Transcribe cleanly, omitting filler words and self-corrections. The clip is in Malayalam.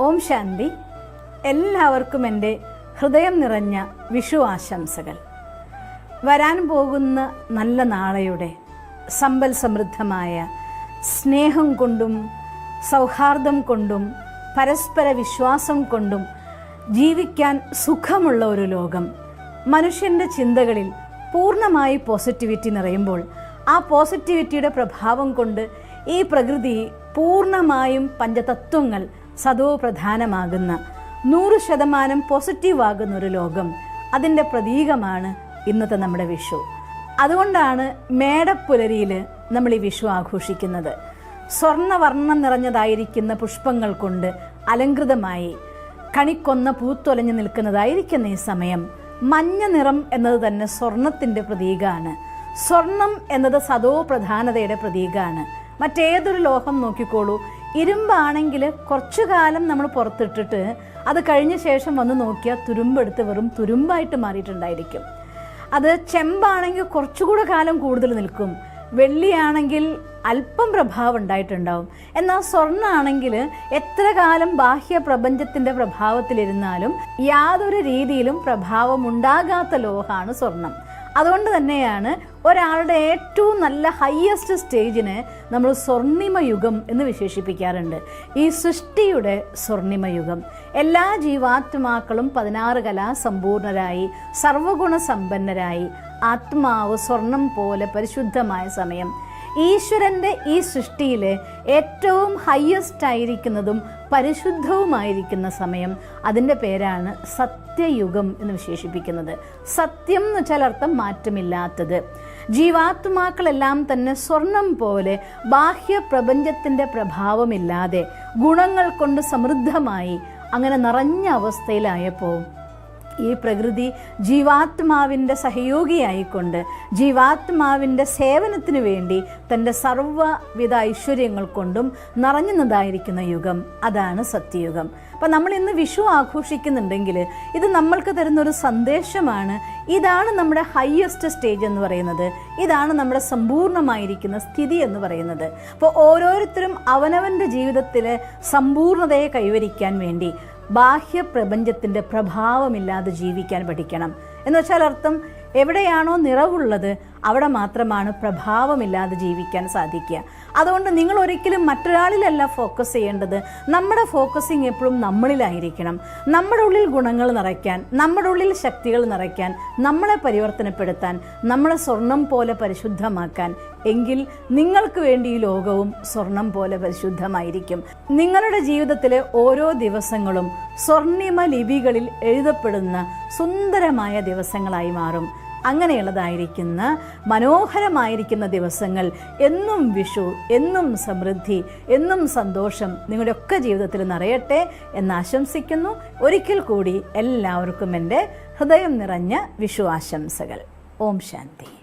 ഓം ശാന്തി. എല്ലാവർക്കും എൻ്റെ ഹൃദയം നിറഞ്ഞ വിഷു ആശംസകൾ. വരാൻ പോകുന്ന നല്ല നാളെയുടെ സമ്പൽ സമൃദ്ധമായ സ്നേഹം കൊണ്ടും സൗഹാർദ്ദം കൊണ്ടും പരസ്പര വിശ്വാസം കൊണ്ടും ജീവിക്കാൻ സുഖമുള്ള ഒരു ലോകം, മനുഷ്യൻ്റെ ചിന്തകളിൽ പൂർണ്ണമായി പോസിറ്റിവിറ്റി നിറയുമ്പോൾ ആ പോസിറ്റിവിറ്റിയുടെ പ്രഭാവം കൊണ്ട് ഈ പ്രകൃതി പൂർണ്ണമായും പഞ്ചതത്വങ്ങൾ സദോ പ്രധാനമാകുന്ന 100% പോസിറ്റീവാകുന്ന ഒരു ലോകം, അതിൻ്റെ പ്രതീകമാണ് ഇന്നത്തെ നമ്മുടെ വിഷു. അതുകൊണ്ടാണ് മേടപ്പുലരിയിൽ നമ്മൾ ഈ വിഷു ആഘോഷിക്കുന്നത്. സ്വർണ്ണവർണ്ണം നിറഞ്ഞതായിരിക്കുന്ന പുഷ്പങ്ങൾ കൊണ്ട് അലങ്കൃതമായി കണിക്കൊന്ന പൂത്തൊലഞ്ഞു നിൽക്കുന്നതായിരിക്കുന്ന ഈ സമയം മഞ്ഞ നിറം എന്നത് തന്നെ സ്വർണത്തിൻ്റെ പ്രതീകമാണ്. സ്വർണം എന്നത് സദോ പ്രധാനതയുടെ പ്രതീകമാണ്. മറ്റേതൊരു ലോഹം നോക്കിക്കോളൂ, ഇരുമ്പാണെങ്കിൽ കുറച്ചു കാലം നമ്മൾ പുറത്തിട്ടിട്ട് അത് കഴിഞ്ഞ ശേഷം വന്ന് നോക്കിയാൽ തുരുമ്പെടുത്ത് വെറും തുരുമ്പായിട്ട് മാറിയിട്ടുണ്ടായിരിക്കും. അത് ചെമ്പാണെങ്കിൽ കുറച്ചുകൂടെ കാലം കൂടുതൽ നിൽക്കും. വെള്ളിയാണെങ്കിൽ അല്പം പ്രഭാവം ഉണ്ടായിട്ടുണ്ടാവും. എന്നാൽ സ്വർണ്ണമാണെങ്കിൽ എത്ര കാലം ബാഹ്യ പ്രപഞ്ചത്തിൻ്റെ പ്രഭാവത്തിലിരുന്നാലും യാതൊരു രീതിയിലും പ്രഭാവം ഉണ്ടാകാത്ത ലോഹമാണ് സ്വർണം. അതുകൊണ്ട് തന്നെയാണ് ഒരാളുടെ ഏറ്റവും നല്ല ഹയസ്റ്റ് സ്റ്റേജിന് നമ്മൾ സ്വർണിമയുഗം എന്ന് വിശേഷിപ്പിക്കാറുണ്ട്. ഈ സൃഷ്ടിയുടെ സ്വർണിമയുഗം. എല്ലാ ജീവാത്മാക്കളും 16 കലാസമ്പൂർണരായി സർവഗുണസമ്പന്നരായി ആത്മാവ് സ്വർണം പോലെ പരിശുദ്ധമായ സമയം. ഈശ്വരൻ്റെ ഈ സൃഷ്ടിയിലെ ഏറ്റവും ഹയസ്റ്റ് ആയിരിക്കുന്നതും പരിശുദ്ധവുമായിരിക്കുന്ന സമയം, അതിൻ്റെ പേരാണ് സത്യയുഗം എന്ന് വിശേഷിപ്പിക്കുന്നത്. സത്യം എന്ന് വെച്ചാൽ അർത്ഥം മാറ്റമില്ലാത്തത്. ജീവാത്മാക്കളെല്ലാം തന്നെ സ്വർണം പോലെ ബാഹ്യ പ്രപഞ്ചത്തിൻ്റെ പ്രഭാവമില്ലാതെ ഗുണങ്ങൾ കൊണ്ട് സമൃദ്ധമായി അങ്ങനെ നിറഞ്ഞ അവസ്ഥയിലായപ്പോൾ ഈ പ്രകൃതി ജീവാത്മാവിൻ്റെ സഹയോഗിയായിക്കൊണ്ട് ജീവാത്മാവിൻ്റെ സേവനത്തിനു വേണ്ടി തൻ്റെ സർവ്വവിധ ഐശ്വര്യങ്ങൾ കൊണ്ടും നിറഞ്ഞുന്നതായിരിക്കുന്ന യുഗം, അതാണ് സത്യയുഗം. അപ്പം നമ്മൾ ഇന്ന് വിഷു ആഘോഷിക്കുന്നുണ്ടെങ്കിൽ ഇത് നമ്മൾക്ക് തരുന്നൊരു സന്ദേശമാണ്. ഇതാണ് നമ്മുടെ ഹയസ്റ്റ് സ്റ്റേജ് എന്ന് പറയുന്നത്. ഇതാണ് നമ്മുടെ സമ്പൂർണ്ണമായിരിക്കുന്ന സ്ഥിതി എന്ന് പറയുന്നത്. അപ്പോൾ ഓരോരുത്തരും അവനവൻ്റെ ജീവിതത്തിലെ സമ്പൂർണ്ണതയെ കൈവരിക്കാൻ വേണ്ടി ബാഹ്യ പ്രപഞ്ചത്തിൻ്റെ പ്രഭാവമില്ലാതെ ജീവിക്കാൻ പഠിക്കണം. എന്ന് വെച്ചാൽ അർത്ഥം എവിടെയാണോ നിറവുള്ളത് അവിടെ മാത്രമാണ് പ്രഭാവമില്ലാതെ ജീവിക്കാൻ സാധിക്കുക. അതുകൊണ്ട് നിങ്ങൾ ഒരിക്കലും മറ്റൊരാളിലല്ല ഫോക്കസ് ചെയ്യേണ്ടത്. നമ്മുടെ ഫോക്കസിങ് എപ്പോഴും നമ്മളിലായിരിക്കണം. നമ്മുടെ ഉള്ളിൽ ഗുണങ്ങൾ നിറയ്ക്കാൻ, നമ്മുടെ ഉള്ളിൽ ശക്തികൾ നിറയ്ക്കാൻ, നമ്മളെ പരിവർത്തനപ്പെടുത്താൻ, നമ്മളെ സ്വർണം പോലെ പരിശുദ്ധമാക്കാൻ. എങ്കിൽ നിങ്ങൾക്ക് വേണ്ടി ഈ ലോകവും സ്വർണം പോലെ പരിശുദ്ധമായിരിക്കും. നിങ്ങളുടെ ജീവിതത്തിലെ ഓരോ ദിവസങ്ങളും സ്വർണിമ ലിപികളിൽ എഴുതപ്പെടുന്ന സുന്ദരമായ ദിവസങ്ങളായി മാറും. അങ്ങനെയുള്ളതായിരിക്കുന്ന മനോഹരമായിരിക്കുന്ന ദിവസങ്ങൾ, എന്നും വിഷു, എന്നും സമൃദ്ധി, എന്നും സന്തോഷം നിങ്ങളുടെയൊക്കെ ജീവിതത്തിൽ നിറയട്ടെ എന്ന് ആശംസിക്കുന്നു. ഒരിക്കൽ കൂടി എല്ലാവർക്കും എൻ്റെ ഹൃദയം നിറഞ്ഞ വിഷു ആശംസകൾ. ഓം ശാന്തി.